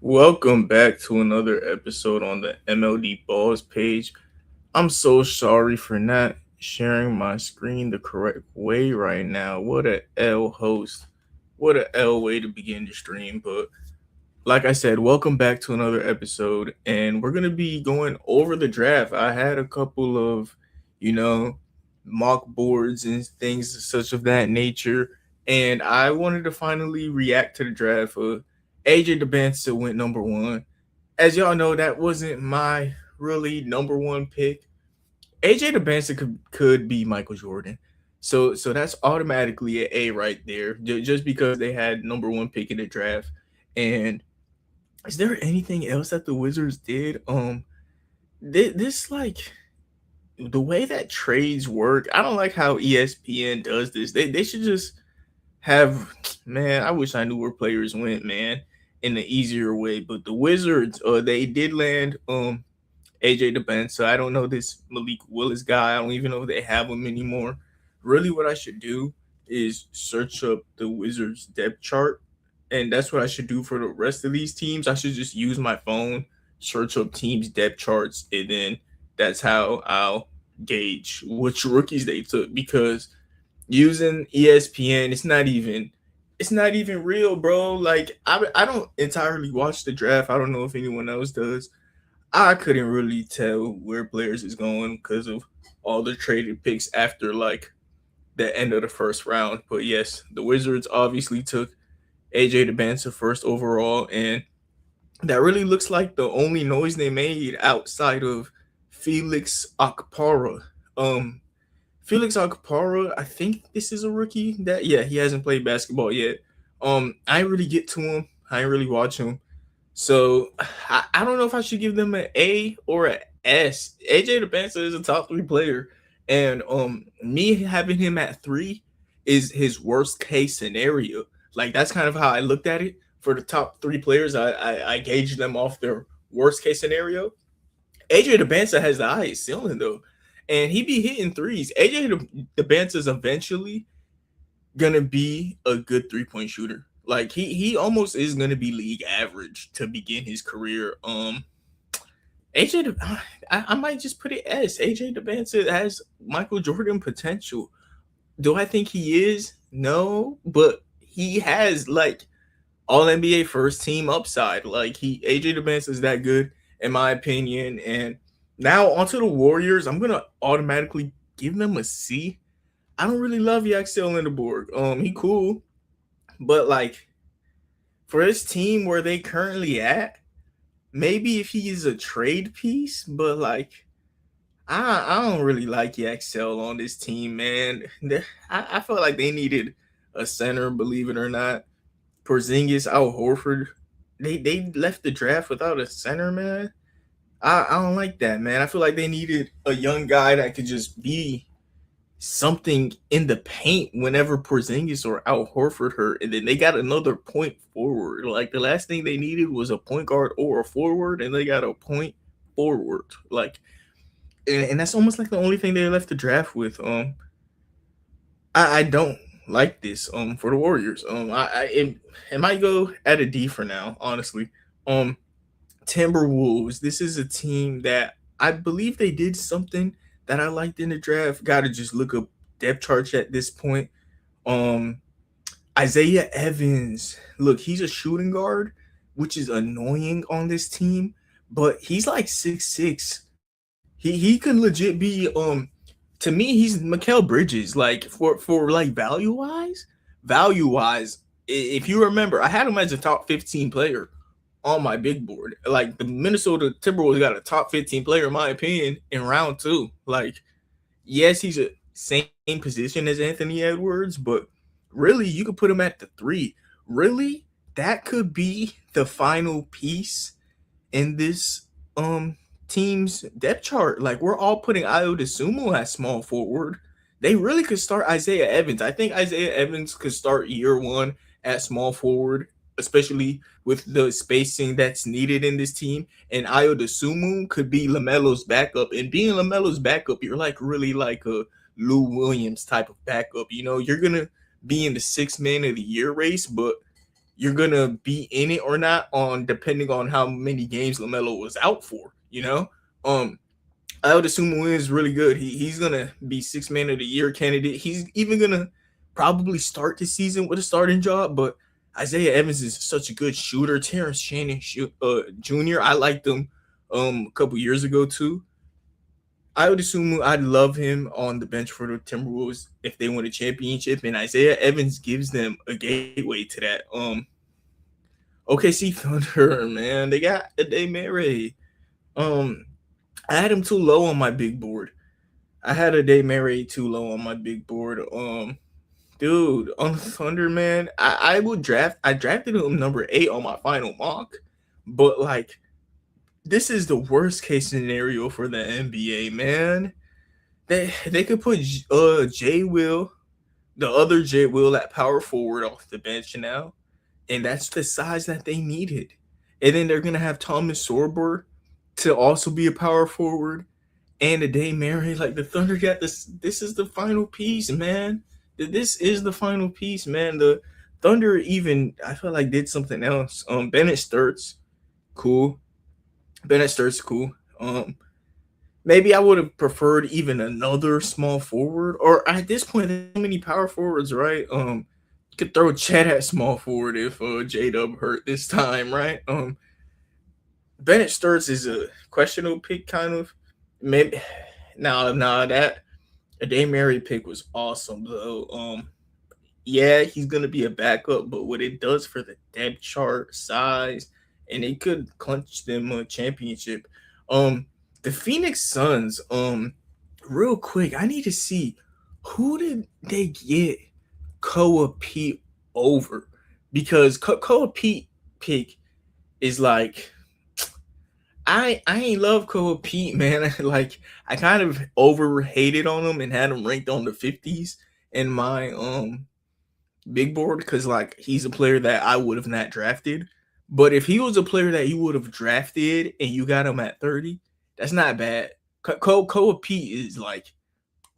Welcome back to another episode on the MLD Balls page. I'm so sorry for not sharing my screen the correct way right now. What a L host. What a L way to begin the stream. But like I said, welcome back to another episode. And we're going to be going over the draft. I had a couple of, you know, mock boards and things such of that nature. And I wanted to finally react to the draft. AJ DeBansa went number one. As y'all know, that wasn't my really number one pick. AJ DeBansa could be Michael Jordan. So that's automatically an A right there, just because they had number one pick in the draft. And is there anything else that the Wizards did? This like the way that trades work. I don't like how ESPN does this. They should just have man. I wish I knew where players went, man, in the easier way. But the Wizards, they did land AJ DeBen. So I don't know this Malik Willis guy. I don't even know if they have him anymore. Really, what I should do is search up the Wizards depth chart, and that's what I should do for the rest of these teams. I should just use my phone, search up teams depth charts, and then that's how I'll gauge which rookies they took. Because using ESPN, it's not even real, bro. Like I don't entirely watch the draft. I don't know if anyone else does. I couldn't really tell where players is going because of all the traded picks after like the end of the first round. But yes, the Wizards obviously took AJ DeBansa first overall, and that really looks like the only noise they made outside of Felix Akpara. Um, Felix Akpara, I think this is a rookie that he hasn't played basketball yet. I ain't really get to him. I ain't really watch him. So I don't know if I should give them an A or an S. AJ DeBansa is a top three player, and me having him at three is his worst case scenario. Like that's kind of how I looked at it for the top three players. I gauged them off their worst case scenario. AJ DeBansa has the highest ceiling though, and he be hitting threes. AJ DeBansa is eventually gonna be a good 3 point shooter. Like he almost is gonna be league average to begin his career. AJ, I might just put it S. AJ DeBansa has Michael Jordan potential. Do I think he is? No, but he has like all NBA first team upside. Like AJ DeBansa is that good in my opinion. And now onto the Warriors. I'm gonna automatically give them a C. I don't really love Yaxel Lindeborg. He cool, but like for his team where they currently at, maybe if he is a trade piece, but like I don't really like Yaxel on this team, man. I felt like they needed a center, believe it or not. Porzingis, Al Horford, they left the draft without a center, man. I don't like that, man. I feel like they needed a young guy that could just be something in the paint whenever Porzingis or Al Horford hurt, and then they got another point forward. Like the last thing they needed was a point guard or a forward, and they got a point forward. Like, and that's almost like the only thing they left the draft with. I don't like this. For the Warriors. It might go at a D for now, honestly. Um, Timberwolves. This is a team that I believe they did something that I liked in the draft. Got to just look up depth charts at this point. Um, Isaiah Evans. Look, he's a shooting guard, which is annoying on this team, but he's like 6'6". He could legit be to me he's Mikal Bridges. Like for like value wise, if you remember, I had him as a top 15 player on my big board. Like the Minnesota Timberwolves got a top 15 player in my opinion in round two. Like, yes, he's a same position as Anthony Edwards, but really you could put him at the three. Really, that could be the final piece in this team's depth chart. Like we're all putting Io DeSumo at small forward. They really could start Isaiah Evans. I think Isaiah Evans could start year one at small forward, especially with the spacing that's needed in this team. And Io DeSumo could be LaMelo's backup. And being LaMelo's backup, you're like really like a Lou Williams type of backup. You know, you're gonna be in the 6 man of the year race, but you're gonna be in it or not on depending on how many games LaMelo was out for. Um, I would assume Williams is really good. He's gonna be six man of the year candidate. He's even gonna probably start the season with a starting job. But Isaiah Evans is such a good shooter. Terrence Shannon Jr. I liked him a couple years ago too. I would assume I'd love him on the bench for the Timberwolves if they win a championship, and Isaiah Evans gives them a gateway to that. OKC Thunder, man, they got Ade Mary. Um, I had him too low on my big board. I had Ade Mary too low on my big board. Dude, on the Thunder, man, I would draft. I drafted him number 8 on my final mock, but like this is the worst case scenario for the NBA, man. They could put Jay Will, the other Jay Will at power forward off the bench now, and that's the size that they needed. And then they're gonna have Thomas Sorber to also be a power forward and a Day Mary. Like the Thunder got this. This is the final piece, man. This is the final piece, man. The Thunder even I feel like did something else. Bennett Sturts, cool. Bennett Sturts, cool. Maybe I would have preferred even another small forward, or at this point, there's so many power forwards, right? You could throw Chet at small forward if J Dub hurt this time, right? Bennett Sturts is a questionable pick, kind of. Maybe that a Day Mary pick was awesome though. Yeah, he's gonna be a backup, but what it does for the depth chart size, and it could clinch them a championship. The Phoenix Suns. Real quick, I need to see who did they get Koa Pete over, because Koa Pete pick is like I ain't love Koa Pete, man. Like I kind of over hated on him and had him ranked on the 50s in my big board because like he's a player that I would have not drafted. But if he was a player that you would have drafted and you got him at 30, that's not bad. Koa Pete is like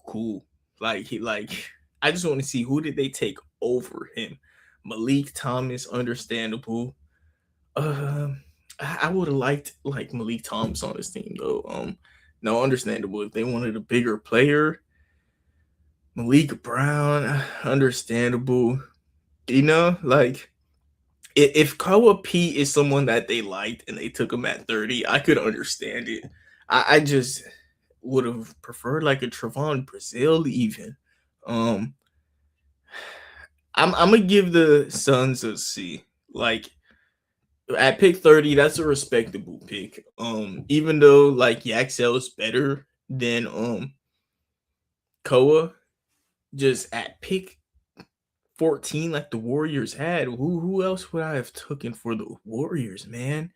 cool. I just want to see who did they take over him. Malik Thomas, understandable. I would have liked like Malik Thomas on this team though. No, understandable if they wanted a bigger player. Malik Brown, understandable. Like if Koa Pete is someone that they liked and they took him at 30, I could understand it. I just would have preferred like a Trevon Brazil even. Um, I'm gonna give the Suns a C. Like at pick 30, that's a respectable pick. Even though like Yaxel is better than Koa, just at pick 14, like the Warriors had. Who else would I have taken for the Warriors, man?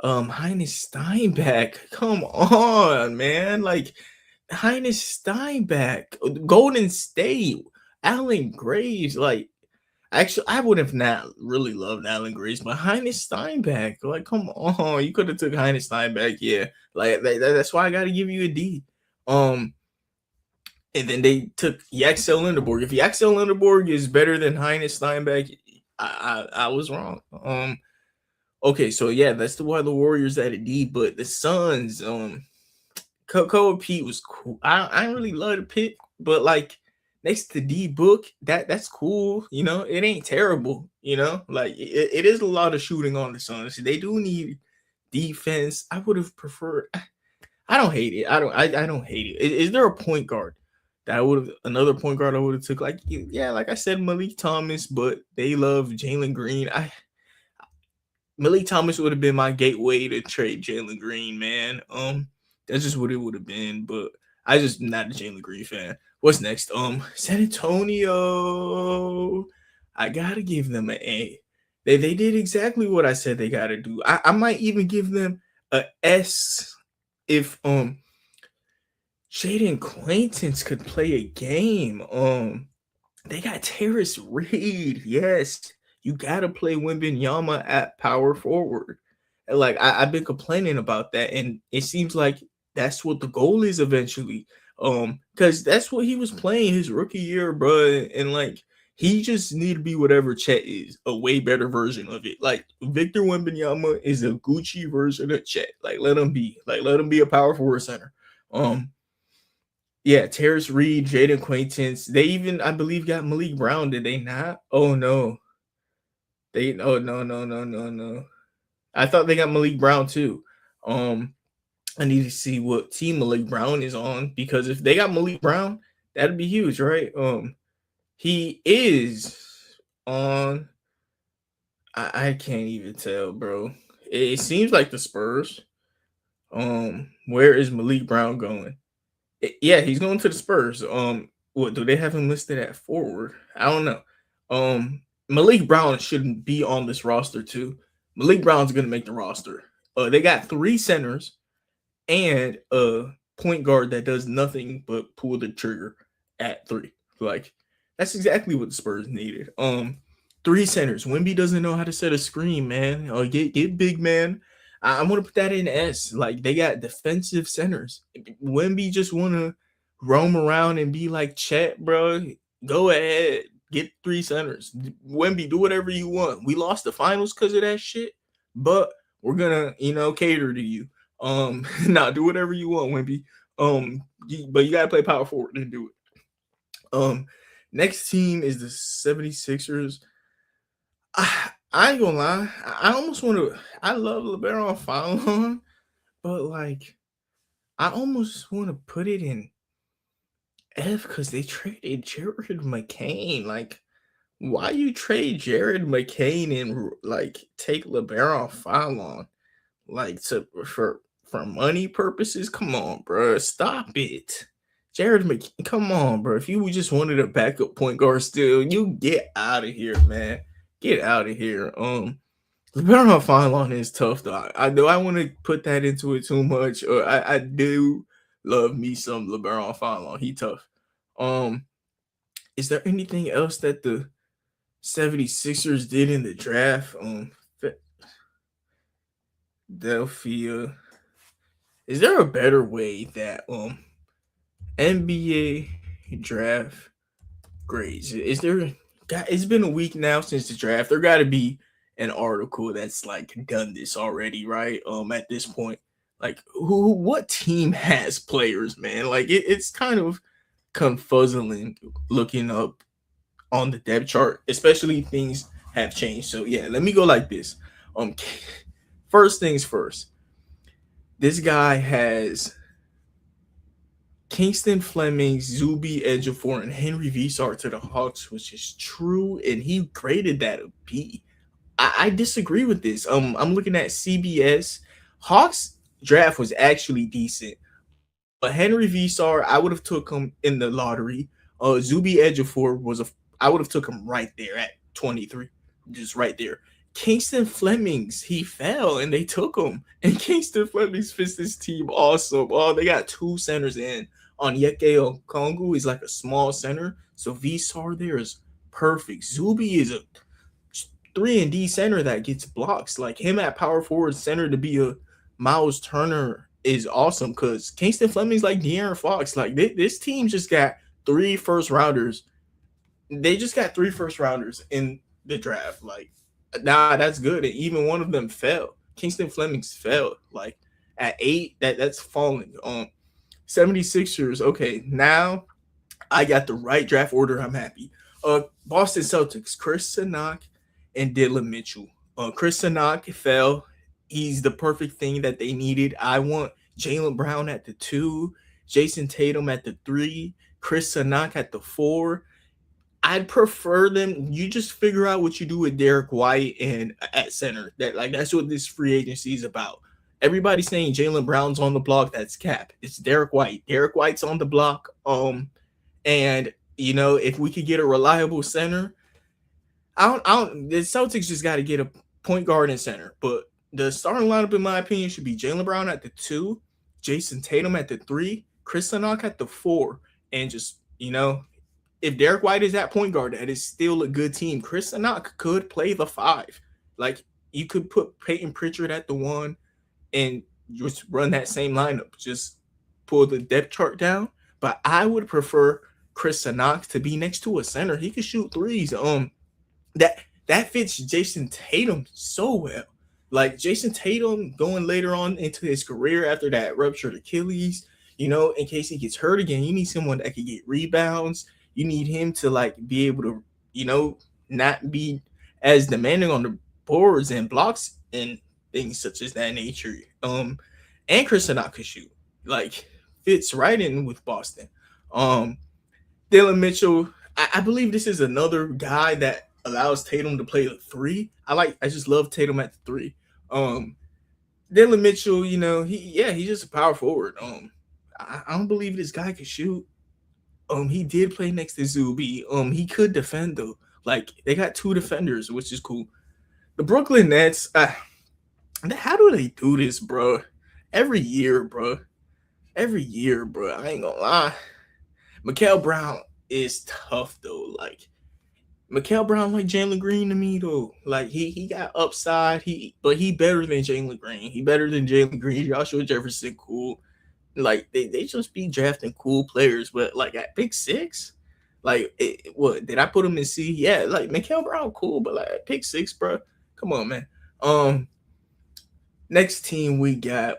Heinz Steinbach. Come on, man. Like Heinz Steinbach, Golden State, Allen Graves. Like actually, I would have not really loved Allen Graves, but Heinz Steinbach. Like, come on, you could have took Heinz Steinbach. Yeah, like that's why I got to give you a D. And then they took Yaxel Lindeborg. If Yaxel Lindeborg is better than Heinz Steinbach, I was wrong. Okay, so yeah, that's why the Warriors at a D, but the Suns, Koa Pete was cool. I don't really love the pick, but like next to D Book, that's cool. It ain't terrible. Like it is a lot of shooting on the Suns. They do need defense. I would have preferred. I don't hate it. I don't hate it. Is there a point guard that another point guard I would have took? Like yeah, like I said, Malik Thomas, but they love Jalen Green. Malik Thomas would have been my gateway to trade Jalen Green, man. That's just what it would have been, but I just not a Jalen Green fan. What's next? San Antonio. I gotta give them an A. They did exactly what I said they gotta do. I might even give them a S if Jaden Quaintance could play a game. They got Terrace Reed. Yes, you gotta play Wembanyama at power forward. And like I've been complaining about that, and it seems like that's what the goal is eventually. Because that's what he was playing his rookie year, bro. And like He just need to be whatever Chet is, a way better version of it. Like Victor Wembanyama is a Gucci version of Chet. Like let him be. Like let him be a power forward center. Yeah, Terrence Reed, Jaden Quaintance. They even, I believe, got Malik Brown. Did they not? Oh no. No. I thought they got Malik Brown too. I need to see what team Malik Brown is on, because if they got Malik Brown, that'd be huge, right? He is on. I can't even tell, bro. It seems like the Spurs. Where is Malik Brown going? Yeah, he's going to the Spurs. What do they have him listed at forward? I don't know. Malik Brown shouldn't be on this roster too. Malik Brown's gonna make the roster. They got 3 centers and a point guard that does nothing but pull the trigger at 3. Like that's exactly what the Spurs needed. 3 centers. Wemby doesn't know how to set a screen, man. Get big man. I want to put that in S. Like they got defensive centers. Wemby just want to roam around and be like Chet, bro. Go ahead, get 3 centers. Wemby, do whatever you want. We lost the finals because of that shit, but we're gonna, cater to you. Nah, do whatever you want, Wemby. But you gotta play power forward and do it. Next team is the 76ers. I ain't gonna lie. I almost want to. I love LeBron Fallon, but like, I almost want to put it in F because they traded Jared McCain. Like, why you trade Jared McCain and like take LeBron Fallon, like for money purposes? Come on, bro. Stop it. Jared McCain, come on, bro. If you just wanted a backup point guard still, you get out of here, man. Get out of here. LeBron Fallon is tough though. I want to put that into it too much. I do love me some LeBron Fallon. He tough. Is there anything else that the 76ers did in the draft? Philadelphia. Is there a better way that NBA draft grades? Is there? It's been a week now since the draft. There got to be an article that's like done this already, right? At this point, like what team has players, man? Like it's kind of confuzzling looking up on the depth chart, especially things have changed. So yeah, let me go like this. First things first. This guy has Kingston Fleming, Zuby Ejiofor, and Henry Vesar to the Hawks, which is true, and he graded that a B. I disagree with this. I'm looking at CBS. Hawks draft was actually decent, but Henry Vesar, I would have took him in the lottery. Zuby Ejiofor I would have took him right there at 23, just right there. Kingston Flemings, he fell and they took him. And Kingston Flemings fits this team awesome. Oh, they got 2 centers in. Onyeka Okongwu is like a small center. So Vesar there is perfect. Zuby is a 3-and-D center that gets blocks. Like him at power forward center to be a Miles Turner is awesome because Kingston Fleming's like De'Aaron Fox. Like this team just got 3 first rounders. They just got 3 first rounders in the draft. Like, nah, that's good. And even one of them fell. Kingston Flemings fell. Like at 8, that's falling. 76ers. Okay, now I got the right draft order. I'm happy. Boston Celtics, Chris Sanak and Dylan Mitchell. Chris Sanak fell. He's the perfect thing that they needed. I want Jaylen Brown at the 2, Jason Tatum at the 3, Chris Sanak at the 4. I'd prefer them. You just figure out what you do with Derek White and at center. That's what this free agency is about. Everybody's saying Jaylen Brown's on the block. That's cap. It's Derek White. Derek White's on the block. And if we could get a reliable center, the Celtics just got to get a point guard and center. But the starting lineup, in my opinion, should be Jaylen Brown at the 2, Jason Tatum at the 3, Chris Sanak at the 4, and just if Derek White is at point guard, that is still a good team. Chris Sanak could play the 5. Like you could put Peyton Pritchard at the 1 and just run that same lineup. Just pull the depth chart down. But I would prefer Chris Knox to be next to a center. He can shoot threes. That that fits Jason Tatum so well. Like Jason Tatum going later on into his career after that ruptured Achilles, in case he gets hurt again, you need someone that can get rebounds. You need him to like be able to, not be as demanding on the boards and blocks and things such as that nature. And Chris Knox could shoot. Like fits right in with Boston. Um, Dylan Mitchell, I believe this is another guy that allows Tatum to play the three. I just love Tatum at the three. Um, Dylan Mitchell, he's just a power forward. I don't believe this guy could shoot. He did play next to Zuby. He could defend though. Like they got two defenders, which is cool. The Brooklyn Nets, how do they do this, bro? Every year, bro. Every year, bro. I ain't gonna lie. Mikael Brown is tough though. Like Mikael Brown like Jalen Green to me though. Like he got upside. But he better than Jalen Green. He better than Jalen Green. Joshua Jefferson cool. Like they just be drafting cool players. But like at pick 6, like what did I put him in C? Yeah, like Mikael Brown cool, but like at pick 6, bro. Come on, man. Next team we got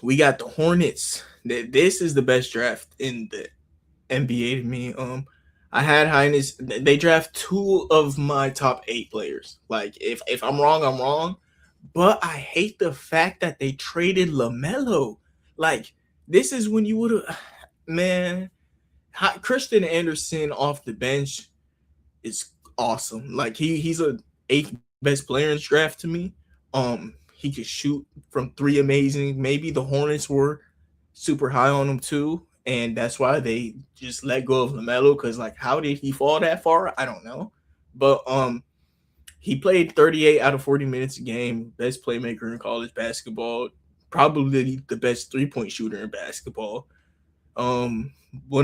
the Hornets. This is the best draft in the NBA to me. I had Highness. They draft 2 of my top 8 players. Like if I'm wrong, I'm wrong. But I hate the fact that they traded LaMelo. Like this is when you would have, man. Christian Anderson off the bench is awesome. Like he's a 8th best player in this draft to me. He could shoot from 3 amazing. Maybe the Hornets were super high on him too, and that's why they just let go of LaMelo. Because like, how did he fall that far? I don't know, but he played 38 out of 40 minutes a game. Best playmaker in college basketball. Probably the best 3-point shooter in basketball. One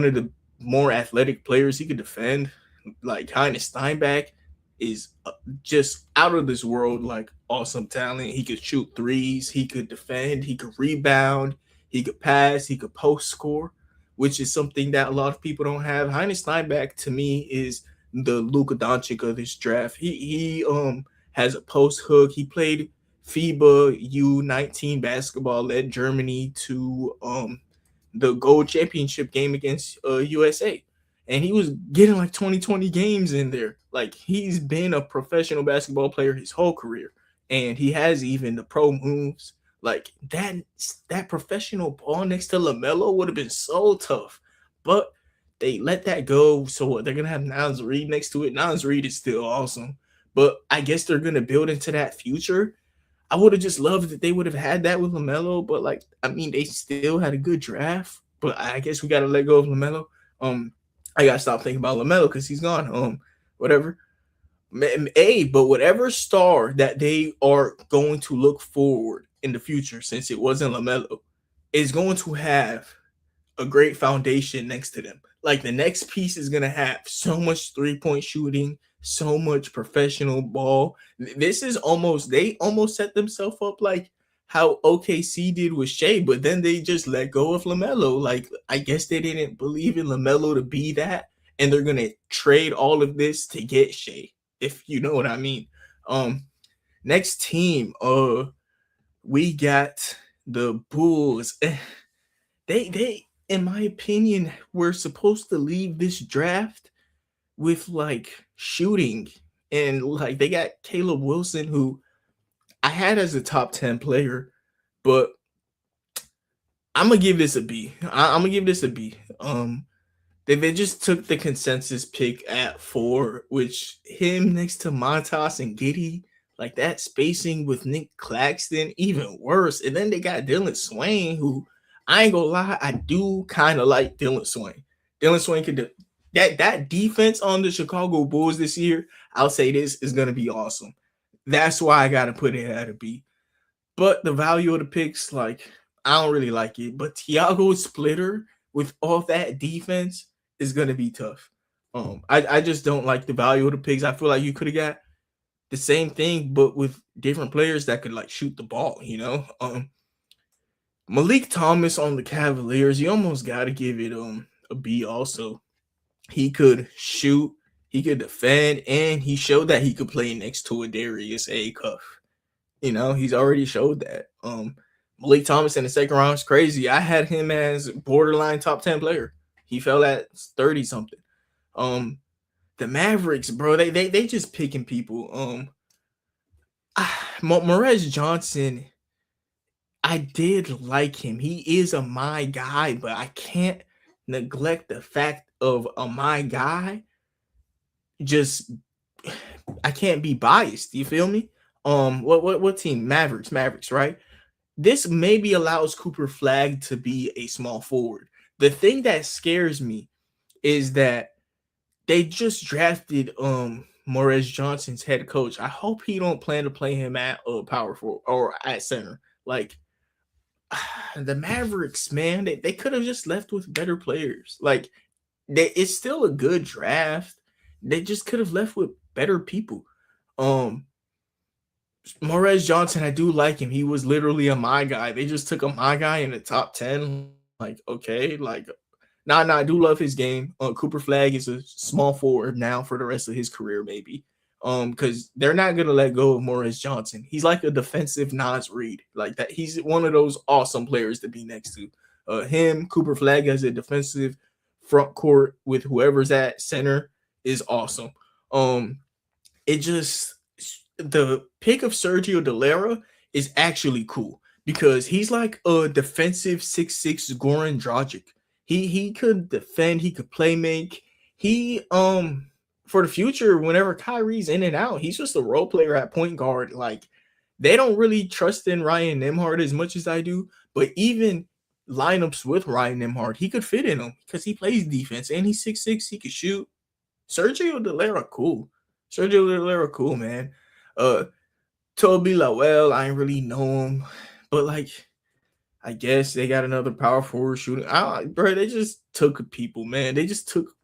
of the more athletic players. He could defend. Like Heinz Steinbach is just out of this world. Like awesome talent. He could shoot threes. He could defend. He could rebound. He could pass. He could post score, which is something that a lot of people don't have. Heinz Steinbach to me is the Luka Doncic of this draft. He has a post hook. He played FIBA U19 basketball, led Germany to the gold championship game against USA. And he was getting like 20 games in there. Like he's been a professional basketball player his whole career. And he has even the pro moves. Like that professional ball next to LaMelo would have been so tough. But they let that go. So what? They're going to have Naz Reid next to it. Naz Reid is still awesome. But I guess they're going to build into that future. I would have just loved that they would have had that with LaMelo. But like, I mean, they still had a good draft. But I guess we got to let go of LaMelo. I got to stop thinking about LaMelo because he's gone. Whatever. But whatever star that they are going to look forward in the future, since it wasn't LaMelo, is going to have a great foundation next to them. Like the next piece is going to have so much 3-point shooting, so much professional ball. This is they almost set themselves up like how OKC did with Shea, but then they just let go of LaMelo. Like, I guess they didn't believe in LaMelo to be that, and they're going to trade all of this to get Shea, if you know what I mean. Next team, we got the Bulls. They, in my opinion, were supposed to leave this draft with, like, shooting, and, like, they got Caleb Wilson, who I had as a top 10 player, but I'm gonna give this a B. I'm gonna give this a B. They just took the consensus pick at 4, which him next to Montas and Giddey, like that spacing with Nick Claxton, even worse. And then they got Dylan Swain, who I ain't gonna lie, I do kind of like Dylan Swain. Dylan Swain could that defense on the Chicago Bulls this year. I'll say this is gonna be awesome. That's why I gotta put it at a B. But the value of the picks, like, I don't really like it. But Tiago Splitter with all that defense is gonna be tough. I just don't like the value of the picks. I feel like you could have got the same thing, but with different players that could like shoot the ball, you know. Malik Thomas on the Cavaliers, you almost gotta give it a B also. He could shoot, he could defend, and he showed that he could play next to a Darius A. Cuff. He's already showed that. Malik Thomas in the second round is crazy. I had him as borderline top 10 player. He fell at 30 something. The Mavericks, bro, they just picking people. Morez Johnson, I did like him. He is a my guy, but I can't neglect the fact of a my guy. Just I can't be biased. You feel me? What team? Mavericks, right? This maybe allows Cooper Flag to be a small forward. The thing that scares me is that they just drafted Morez Johnson's head coach. I hope he don't plan to play him at power forward or at center. Like the Mavericks, man, they could have just left with better players. Like it's still a good draft. They just could have left with better people. Morez Johnson, I do like him. He was literally a my guy. They just took a my guy in the top 10. Like, okay, like, nah, I do love his game. Cooper Flag is a small forward now for the rest of his career, maybe. Because they're not gonna let go of Morez Johnson. He's like a defensive Naz Reid, like that. He's one of those awesome players to be next to. Him, Cooper Flag as a defensive front court with whoever's at center is awesome. It just the pick of Sergio Dellera is actually cool because he's like a defensive 6'6" Goran Dragic. He could defend, he could play make. He for the future, whenever Kyrie's in and out, he's just a role player at point guard. Like they don't really trust in Ryan Nembhard as much as I do, but even lineups with Ryan Nembhard, he could fit in them because he plays defense and he's 6'6", he could shoot. Sergio Dellera, cool. Sergio Dellera, cool, man. Toby Lowell, I ain't really know him, but like, I guess they got another power forward shooting. Bro, they just took people, man. They just took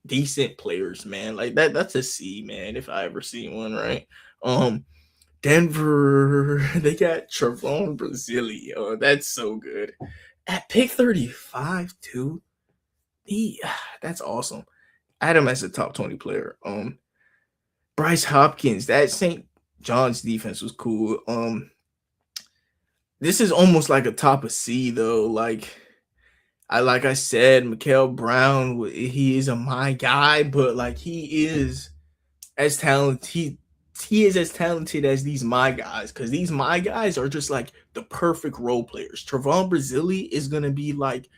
decent players, man. Like that's a C, man. If I ever see one, right? Denver, they got Trevon Brazili. Oh, that's so good. At pick 35, too. That's awesome. I had him as a top 20 player. Bryce Hopkins, that St. John's defense was cool. This is almost like a top of C though. Like I said, Mikael Brown, he is a my guy, but like he is as talented. He is as talented as these my guys because these my guys are just like the perfect role players. Trevon Brazili is gonna be like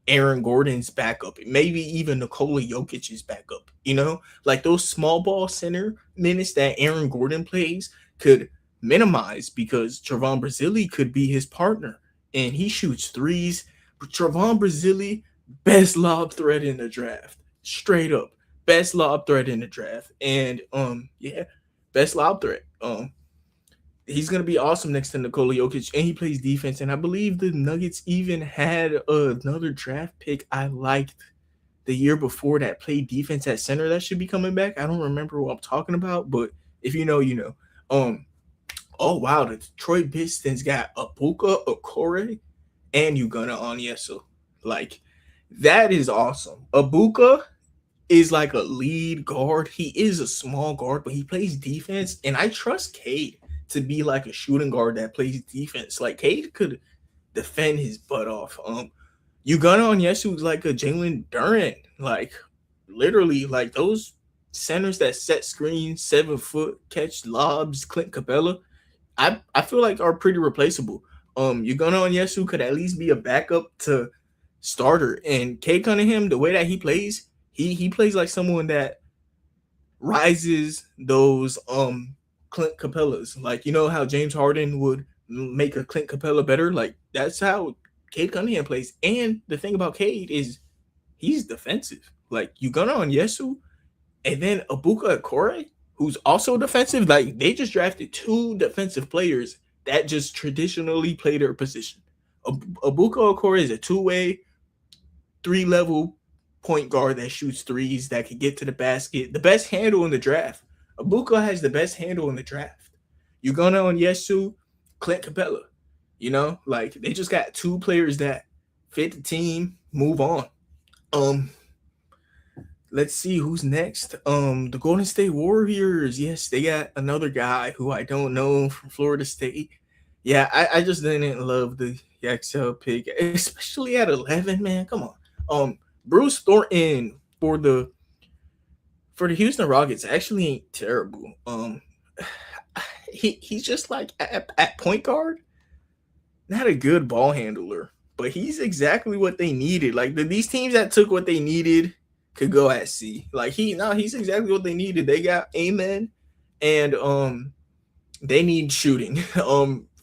Aaron Gordon's backup, maybe even Nikola Jokic's backup. Like those small ball center minutes that Aaron Gordon plays could minimize because Trevon Brazili could be his partner and he shoots threes. But Trevon Brazili, best lob threat in the draft, straight up best lob threat in the draft, and best lob threat. He's gonna be awesome next to Nikola Jokic, and he plays defense. And I believe the Nuggets even had another draft pick I liked the year before that played defense at center that should be coming back. I don't remember what I'm talking about, but if you know, you know. Oh wow, the Detroit Pistons got Abuka Okore and Ugonna Onyesu. Like that is awesome. Abuka is like a lead guard. He is a small guard, but he plays defense, and I trust Cade to be like a shooting guard that plays defense. Like Cade could defend his butt off. Ugonna Onyesu is like a Jalen Duren. Like literally, like those centers that set screens, 7 foot, catch lobs, Clint Capella. I feel like are pretty replaceable. Ugonna Onyesu could at least be a backup to starter. And Cade Cunningham, the way that he plays, he plays like someone that rises those Clint Capellas. Like, you know how James Harden would make a Clint Capella better? Like, that's how Cade Cunningham plays. And the thing about Cade is he's defensive. Like, Ugonna Onyesu and then Abuka Okore, who's also defensive. Like, they just drafted 2 defensive players that just traditionally play their position. Abuka Okore is a 2-way, 3-level point guard that shoots threes, that can get to the basket. The best handle in the draft. Abuka has the best handle in the draft. Ugonna Onyesu, Clint Capella. Like they just got 2 players that fit the team, move on. Um, let's see who's next. The Golden State Warriors. Yes, they got another guy who I don't know from Florida State. Yeah, I just didn't love the Yaxel pick, especially at 11. Man, come on. Bruce Thornton for the Houston Rockets actually ain't terrible. He's just like at point guard, not a good ball handler, but he's exactly what they needed. Like these teams that took what they needed could go at C. Like he's exactly what they needed. They got Amen, and they need shooting.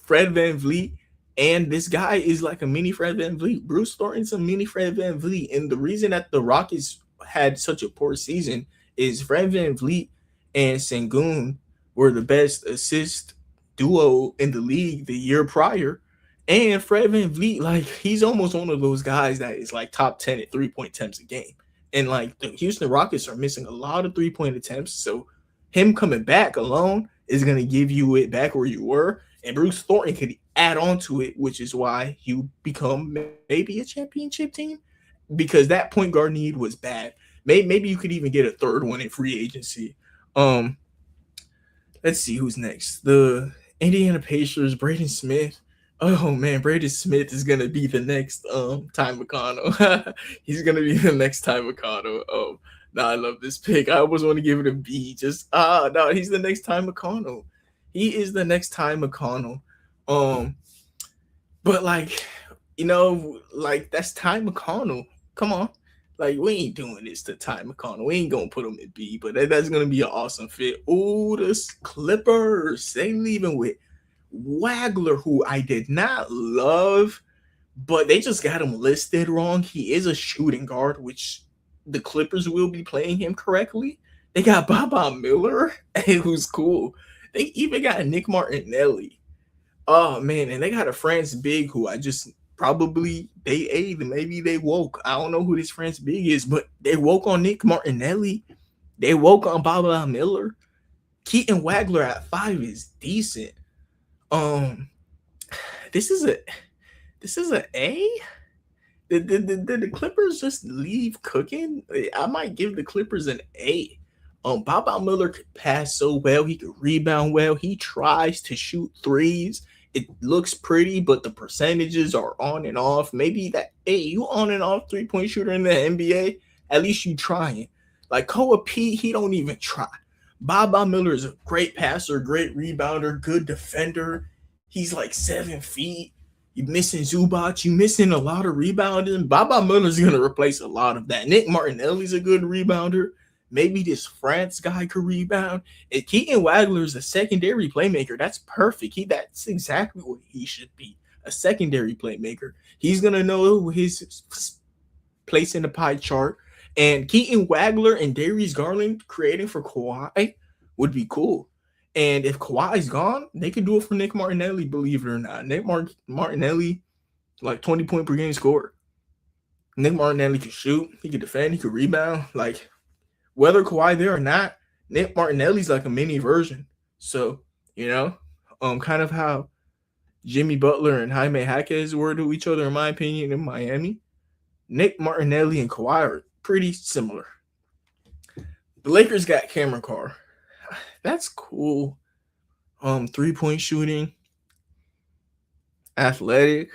Fred VanVleet, and this guy is like a mini Fred VanVleet. Bruce Thornton's a mini Fred VanVleet, and the reason that the Rockets had such a poor season is Fred VanVleet and Sengun were the best assist duo in the league the year prior. And Fred VanVleet, like he's almost one of those guys that is like top 10 at 3-point attempts a game. And like the Houston Rockets are missing a lot of 3-point attempts. So him coming back alone is going to give you it back where you were. And Bruce Thornton could add on to it, which is why you become maybe a championship team, because that point guard need was bad. Maybe you could even get a third one in free agency. Let's see who's next. The Indiana Pacers, Braden Smith. Oh man, Braden Smith is gonna be the next Ty McConnell. He's gonna be the next Ty McConnell. Oh, no, I love this pick. I always want to give it a B. Just no, he's the next Ty McConnell. He is the next Ty McConnell. But like, like that's Ty McConnell. Come on. Like, we ain't doing this to Ty McConnell. We ain't gonna put him in B, but that's gonna be an awesome fit. Oh, the Clippers. They leaving with Wagler, who I did not love, but they just got him listed wrong. He is a shooting guard, which the Clippers will be playing him correctly. They got Baba Miller, who's cool. They even got Nick Martinelli. Oh man, and they got a France Big who I just probably maybe they woke. I don't know who this France Big is, but they woke on Nick Martinelli. They woke on Baba Miller. Keaton Wagler at 5 is decent. This is an A. Did the Clippers just leave cooking? I might give the Clippers an A. Baba Miller could pass so well. He could rebound well. He tries to shoot threes. It looks pretty, but the percentages are on and off. Maybe that, hey, you on and off 3-point shooter in the NBA, at least you trying. Like Koa P, he don't even try. Baba Miller is a great passer, great rebounder, good defender. He's like 7 feet. You missing Zubac. You missing a lot of rebounding. Baba Miller's going to replace a lot of that. Nick Martinelli's a good rebounder. Maybe this France guy could rebound. And Keaton Wagler's a secondary playmaker. That's perfect. That's exactly what he should be, a secondary playmaker. He's going to know his place in the pie chart. And Keaton Wagler and Darius Garland creating for Kawhi would be cool. And if Kawhi's gone, they could do it for Nick Martinelli, believe it or not. Nick Martinelli, like 20-point per game scorer. Nick Martinelli could shoot. He could defend. He could rebound. Like, whether Kawhi there or not, Nick Martinelli's like a mini version. So, kind of how Jimmy Butler and Jaime Jaquez were to each other, in my opinion, in Miami. Nick Martinelli and Kawhi are pretty similar. The Lakers got Cameron Carr. That's cool. 3-point shooting, athletic,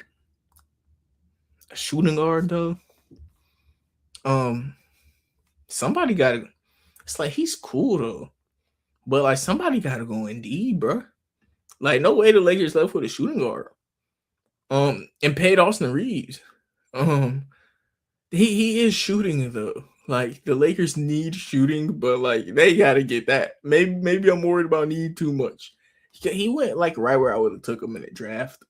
a shooting guard though. Somebody gotta. It's like he's cool though, but like somebody gotta go in D, bro. Like no way the Lakers left with a shooting guard. And paid Austin Reeves. He is shooting though. Like the Lakers need shooting, but like they gotta get that. Maybe I'm worried about need too much. He went like right where I would have took him in the draft.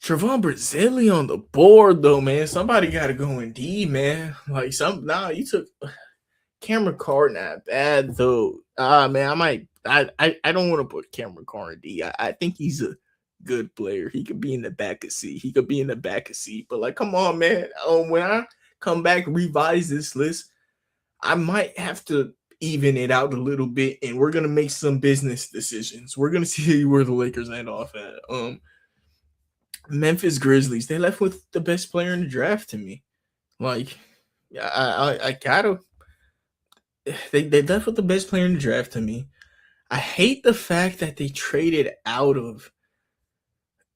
Trevon Brazili on the board though, man. Somebody gotta go in D, man. Like you took Cameron Carr, not bad though. Man, I don't want to put Cameron Carr in D. I think he's a good player. He could be in the back of C. But like, come on, man. When I come back, revise this list, I might have to even it out a little bit, and we're gonna make some business decisions. We're gonna see where the Lakers end off at. Memphis Grizzlies, they left with the best player in the draft to me. Like, I gotta. They left with the best player in the draft to me. I hate the fact that they traded out of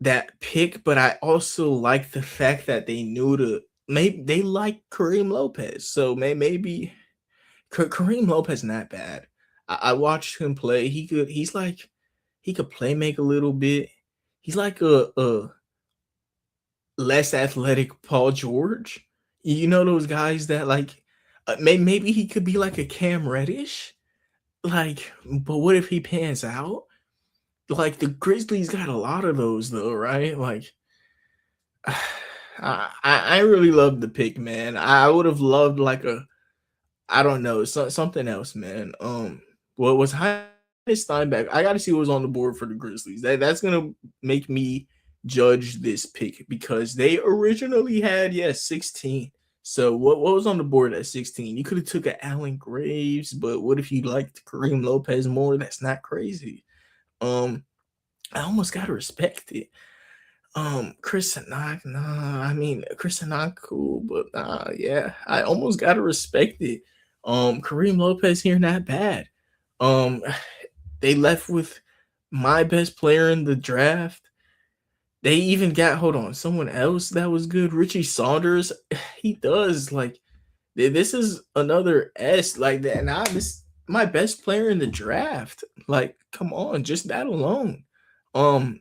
that pick, but I also like the fact that they knew to maybe they like Kareem Lopez. So maybe Kareem Lopez not bad. I watched him play. He's like he could play make a little bit. He's like a less athletic Paul George. You know those guys that like maybe he could be like a Cam Reddish. Like, but what if he pans out? Like the Grizzlies got a lot of those though, right? Like I really love the pick, man. I would have loved like a I don't know something else, man. What was Heinz Steinbeck? I got to see what was on the board for the Grizzlies. That's gonna make me judge this pick because they originally had 16. So what was on the board at 16? You could have took a Allen Graves, but what if you liked Kareem Lopez more? That's not crazy. I almost gotta respect it. Chris Knock, nah. I mean, Chris Knock, cool, but yeah, I almost gotta respect it. Kareem Lopez here, not bad. Um, they left with my best player in the draft. They even got hold on someone else that was good. Richie Saunders, he does like this is another S like that. Now this my best player in the draft. Like, come on, just that alone. Um,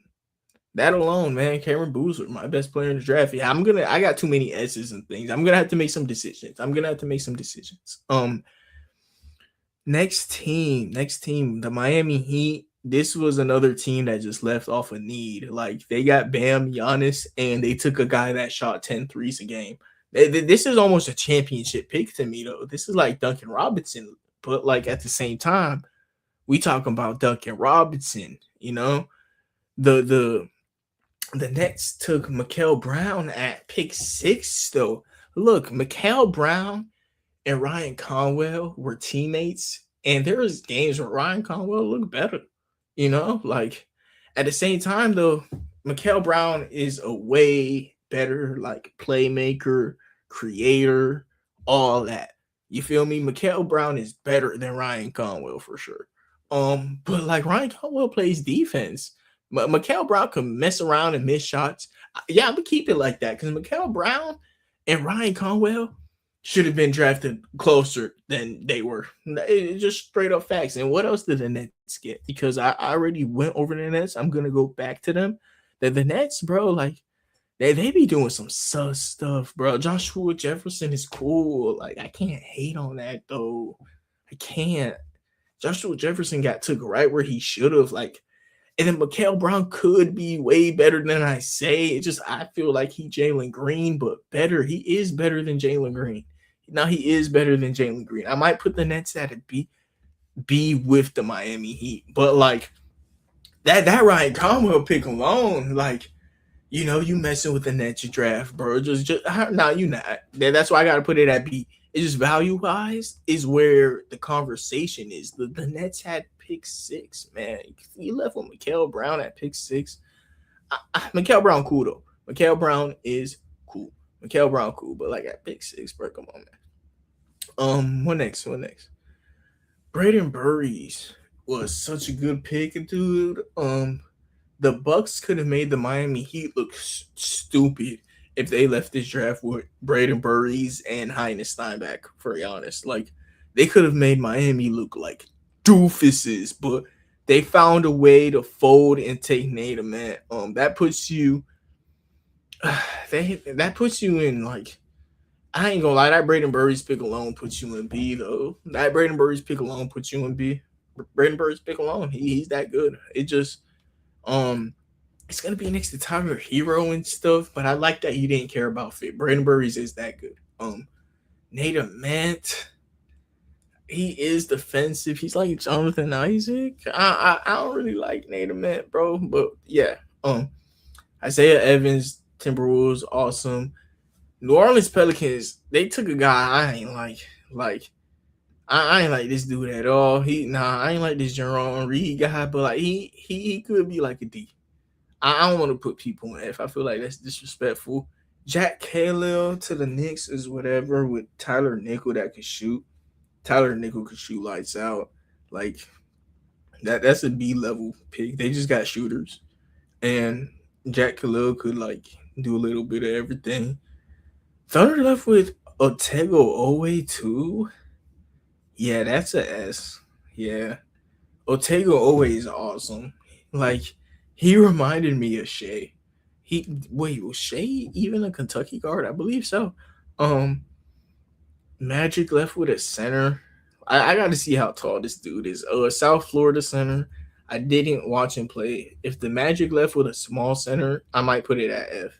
that alone, man, Cameron Boozer, my best player in the draft. Yeah, I got too many S's and things. I'm gonna have to make some decisions. Next team, the Miami Heat. This was another team that just left off a need. Like they got Bam, Giannis, and they took a guy that shot 10 threes a game. This is almost a championship pick to me, though. This is like Duncan Robinson, but like at the same time, we talking about Duncan Robinson. You know, the Nets took Mikael Brown at pick 6, though. Look, Mikael Brown and Ryan Conwell were teammates, and there was games where Ryan Conwell looked better. You know, like at the same time, though, Mikael Brown is a way better like playmaker, creator, all that. You feel me? Mikael Brown is better than Ryan Conwell for sure. But like Ryan Conwell plays defense. Mikael Brown can mess around and miss shots. Yeah, I'm gonna keep it like that because Mikael Brown and Ryan Conwell should have been drafted closer than they were. It's just straight up facts. And what else did the Nets get? Because I already went over the Nets. I'm gonna go back to them. The Nets, bro, like they be doing some sus stuff, bro. Joshua Jefferson is cool. Like I can't hate on that though. I can't. Joshua Jefferson got took right where he should have. Like, and then Mikael Brown could be way better than I say. It just I feel like he Jalen Green, but better. He is better than Jalen Green. Now he is better than Jalen Green. I might put the Nets at a B with the Miami Heat, but like that Ryan Conwell pick alone, like you know, you messing with the Nets draft, bro. Just nah, you not. That's why I gotta put it at B. It's just value wise is where the conversation is. The Nets had pick 6, man. You left with Mikael Brown at pick 6. Mikael Brown cool though. Mikael Brown is cool. Mikael Brown cool, but like at pick 6, bro. Come on, man. What next? Braden Burries was such a good pick, dude. The Bucks could have made the Miami Heat look stupid if they left this draft with Braden Burries and Heinz Steinbeck, for be honest. Like, they could have made Miami look like doofuses, but they found a way to fold and take Nader, man. That puts you that puts you in like I ain't gonna lie, that Braden Burries pick alone puts you in B though. That Braden Burries pick alone puts you in B. Braden Burries pick alone, he's that good. It just it's gonna be next to Tyler Hero and stuff, but I like that you didn't care about fit. Braden Burries is that good. Nader Mant, he is defensive. He's like Jonathan Isaac. I don't really like Nader Mant, bro, but yeah. Isaiah Evans, Timberwolves, awesome. New Orleans Pelicans, they took a guy I ain't like. I ain't like this dude at all. I ain't like this Jerome Reed guy, but like he could be like a D. I don't want to put people in F. I feel like that's disrespectful. Jack Khalil to the Knicks is whatever with Tyler Nickel that can shoot. Tyler Nickel can shoot lights out. Like that's a B level pick. They just got shooters. And Jack Khalil could like do a little bit of everything. Thunder left with Otego Owe too. Yeah, that's a S. Yeah. Otego Owe is awesome. Like he reminded me of Shea. Was Shea even a Kentucky guard? I believe so. Um Magic left with a center. I got to see how tall this dude is. South Florida center. I didn't watch him play. If the Magic left with a small center, I might put it at F.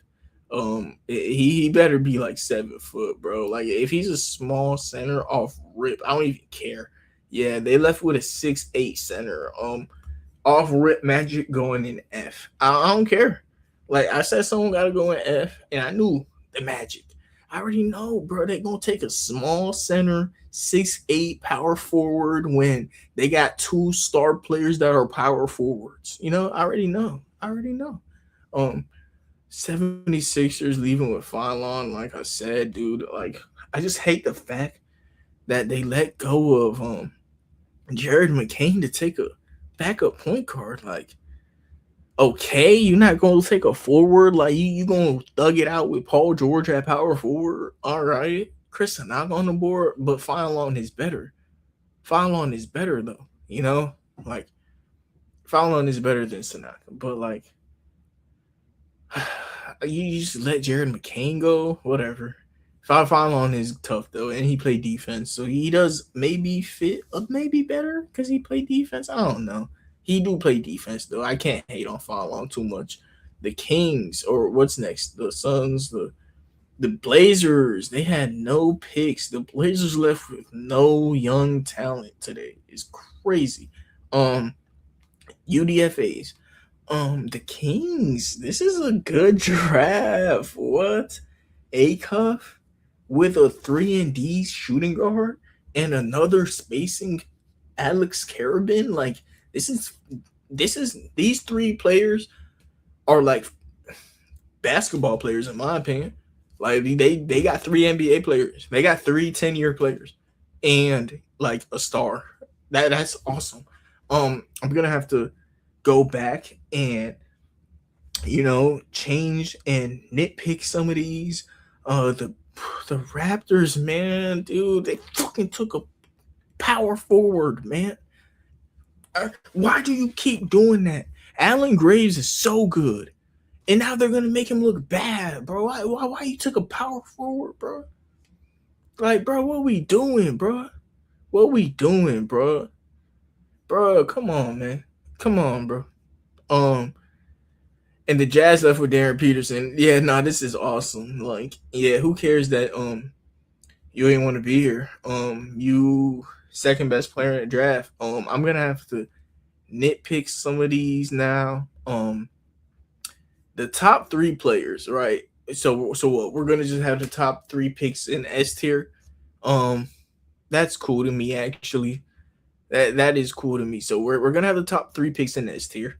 He better be like 7 foot, bro. Like if he's a small center off rip, I don't even care. Yeah, they left with a 6'8" center. Off rip Magic going in F. I don't care. Like I said, someone got to go in F, and I knew the Magic. I already know, bro. They gonna take a small center, 6'8" power forward when they got 2 star players that are power forwards. I already know. I already know. Um, 76ers leaving with Phylon, like I said, dude. Like I just hate the fact that they let go of Jared McCain to take a backup point guard. Like, okay, you're not gonna take a forward, like you gonna thug it out with Paul George at power forward. All right. Chris not on the board, but Fallon is better. Fallon is better though, Like Fallon is better than Sanaka. But like you just let Jared McCain go, whatever. Fallon is tough though, and he played defense, so he does maybe fit maybe better because he played defense. I don't know. He do play defense though. I can't hate on Fallon too much. The Kings, or what's next? The Suns, the Blazers. They had no picks. The Blazers left with no young talent today. It's crazy. Um, UDFA's. The Kings. This is a good draft. What? Acuff with a 3-and-D shooting guard and another spacing Alex Carabin. Like these 3 players are like basketball players in my opinion. Like they got 3 NBA players. They got 3 10-year players and like a star. That's awesome. I'm gonna have to go back and change and nitpick some of these. The Raptors, man, dude, they fucking took a power forward, man. Why do you keep doing that? Alan Graves is so good, and now they're gonna make him look bad, bro. Why you took a power forward, bro? Like, bro, what we doing, bro? What we doing, bro? Bro, come on, man. Come on, bro. Um, and the Jazz left with Darren Peterson. Yeah, this is awesome. Like, yeah, who cares that you ain't want to be here? You second best player in the draft. I'm gonna have to nitpick some of these now. The top 3 players, right? So what? We're gonna just have the top 3 picks in S tier. Um, that's cool to me actually. That is cool to me. So we're gonna have the top 3 picks in S tier.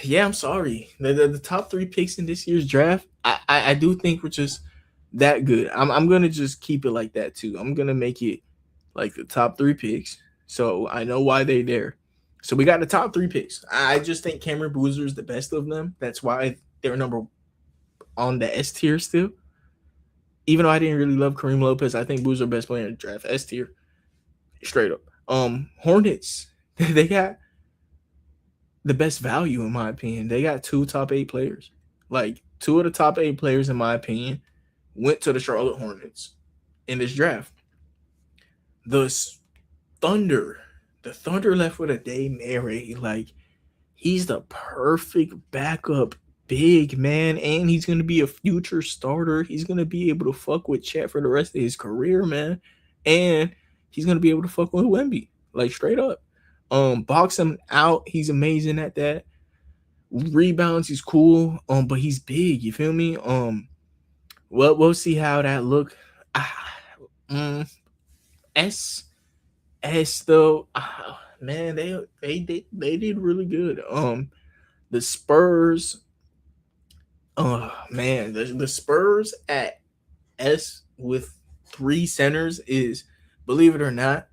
Yeah, I'm sorry. The top 3 picks in this year's draft, I do think we're just that good. I'm gonna just keep it like that too. I'm gonna make it like the top 3 picks, so I know why they're there. So we got the top 3 picks. I just think Cameron Boozer is the best of them. That's why they're number on the S tier still. Even though I didn't really love Kareem Lopez, I think Boozer best player in the draft. S tier, straight up. Hornets, they got the best value in my opinion. They got 2 top 8 players. Like 2 of the top 8 players in my opinion went to the Charlotte Hornets in this draft. The Thunder, the Thunder left with a Day Mary. Like he's the perfect backup big man, and he's gonna be a future starter. He's gonna be able to fuck with Chet for the rest of his career, man, and he's gonna be able to fuck with Wemby, like straight up. Box him out. He's amazing at that. Rebounds, he's cool. But he's big. You feel me? We'll see how that look. Mm, S though. Man, they did really good. The Spurs. Oh man, the Spurs at S with three centers is, believe it or not,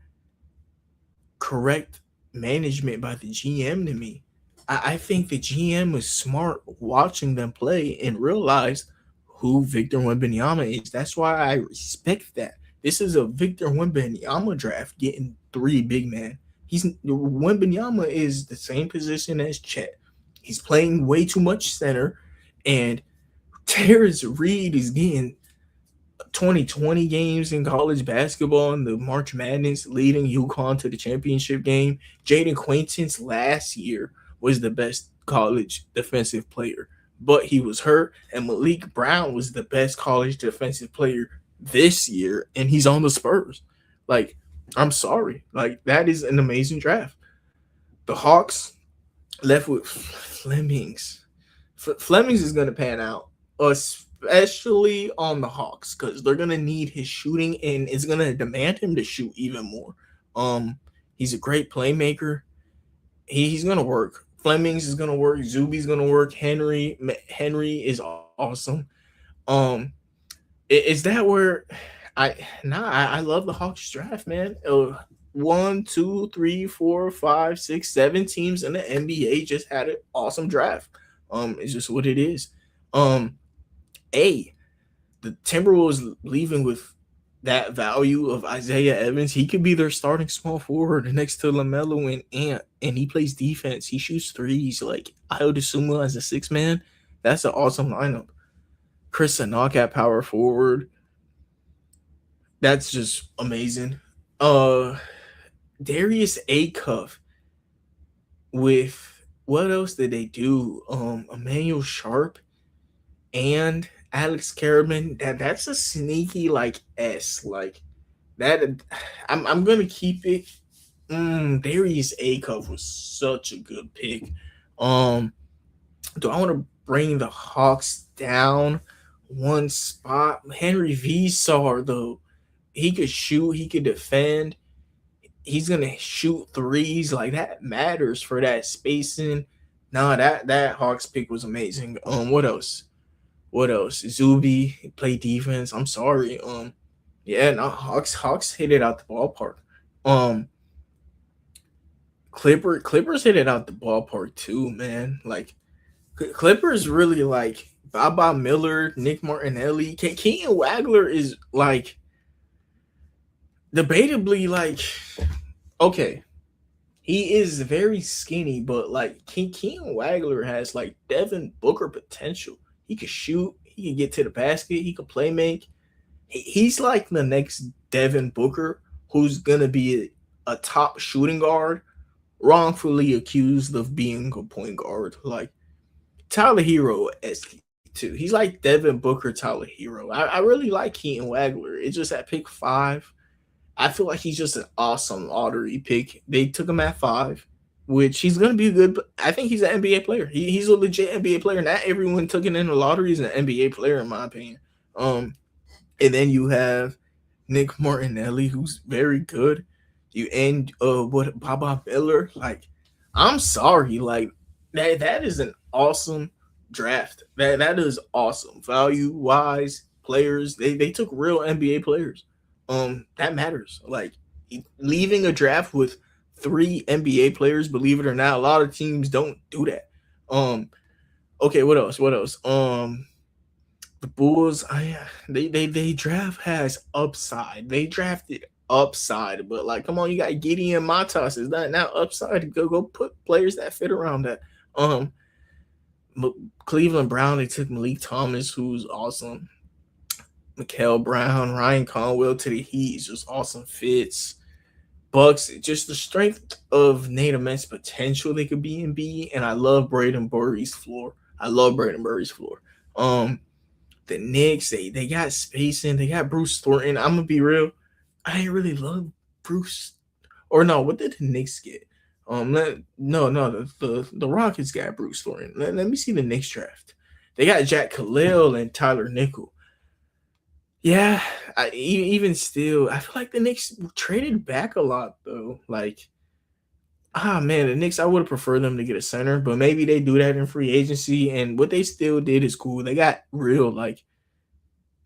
correct management by the GM to me. I think the GM was smart watching them play and realized who Victor Wembanyama is. That's why I respect that. This is a Victor Wembanyama draft getting three big men. Wembanyama is the same position as Chet. He's playing way too much center, and Terrence Reed is getting 2020 games in college basketball and the March Madness, leading UConn to the championship game. Jaden Quaintance last year was the best college defensive player, but he was hurt. And Malik Brown was the best college defensive player this year, and he's on the Spurs. Like, I'm sorry. Like, that is an amazing draft. The Hawks left with Flemings. Flemings is going to pan out, especially on the Hawks, because they're going to need his shooting and it's going to demand him to shoot even more. He's a great playmaker. He's going to work. Flemings is going to work. Zuby's going to work. Henry is awesome. Is that where I love the Hawks draft, man. 1, 2, 3, 4, 5, 6, 7 teams in the NBA just had an awesome draft. It's just what it is. The Timberwolves leaving with that value of Isaiah Evans. He could be their starting small forward next to LaMelo and Ant, and he plays defense. He shoots threes. Like Ayo Dosunmu as a six man. That's an awesome lineup. Chris Sanock at power forward. That's just amazing. Darius Acuff with what else did they do? Emmanuel Sharp and Alex Karaman. That's a sneaky like S. Like that. I'm gonna keep it. Darius Acuff was such a good pick. Do I want to bring the Hawks down one spot? Henry Vesar though, he could shoot, he could defend. He's gonna shoot threes. Like that matters for that spacing. Nah, that Hawks pick was amazing. What else? What else? Zuby play defense. I'm sorry. Yeah, no, Hawks hit it out the ballpark. Clippers hit it out the ballpark too, man. Like Clippers really like Baba Miller, Nick Martinelli. Keaton Wagler is like debatably like okay. He is very skinny, but like Keaton Wagler has like Devin Booker potential. He could shoot, he can get to the basket, he could play make. He's like the next Devin Booker, who's gonna be a top shooting guard, wrongfully accused of being a point guard. Like Tyler Hero esque too. He's like Devin Booker, Tyler Hero. I really like Keaton Wagler. It's just at pick 5. I feel like he's just an awesome lottery pick. They took him at 5, which he's going to be a good. I think he's an NBA player. He's a legit NBA player. Not everyone took it in the lottery is an NBA player, in my opinion. And then you have Nick Martinelli, who's very good. You end what Baba Miller. Like, I'm sorry, like that is an awesome draft. That is awesome. Value wise, players they took real NBA players. That matters. Like leaving a draft with 3 NBA players, believe it or not, a lot of teams don't do that. Okay, what else? What else? The Bulls, they draft has upside. They drafted upside, but like, come on, you got Gideon Matas. Is that now upside? Go put players that fit around that. Cleveland Brown, they took Malik Thomas, who's awesome. Mikael Brown, Ryan Conwell to the Heat is just awesome fits. Bucks, just the strength of Nate Immense potential they could be in B, and I love Braden Burry's floor. The Knicks, they got spacing, they got Bruce Thornton. I'm gonna be real, I didn't really love Bruce. Or no, what did the Knicks get? The Rockets got Bruce Thornton. Let me see the Knicks draft. They got Jack Khalil and Tyler Nickel. Yeah, even still, I feel like the Knicks traded back a lot though. Like Man, the Knicks, I would have preferred them to get a center, but maybe they do that in free agency. And what they still did is cool. They got real like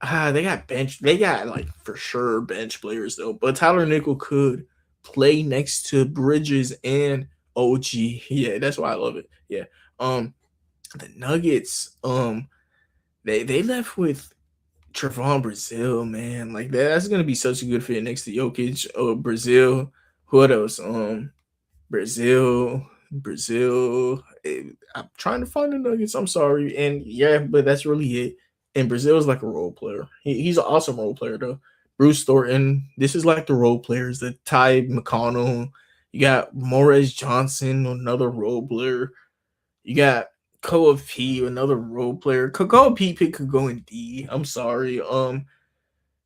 they got bench. They got like for sure bench players though. But Tyler Nickel could play next to Bridges and OG. Yeah, that's why I love it. Yeah. The Nuggets. They left with Trevon Brazil, man. Like that's gonna be such a good fit next to Jokic. Brazil. What else? Brazil. I'm trying to find the Nuggets. I'm sorry, and yeah, but that's really it. And Brazil is like a role player. He's an awesome role player though. Bruce Thornton. This is like the role players. The Ty McConnell. You got Morris Johnson, another role player. You got Koa P, another role player. Koa P pick could go in D. I'm sorry.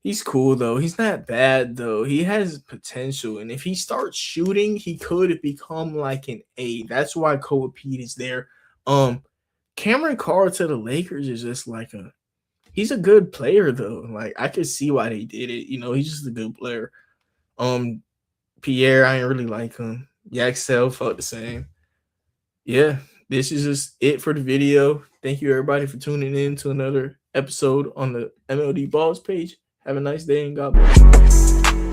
He's cool though. He's not bad though. He has potential, and if he starts shooting, he could become like an A. That's why Koa Pete is there. Cameron Carr to the Lakers is just like he's a good player though. Like I could see why they did it. He's just a good player. Pierre, I ain't really like him. Yaxel felt the same. Yeah, this is just it for the video. Thank you everybody for tuning in to another episode on the MLD Balls page. Have a nice day and God bless.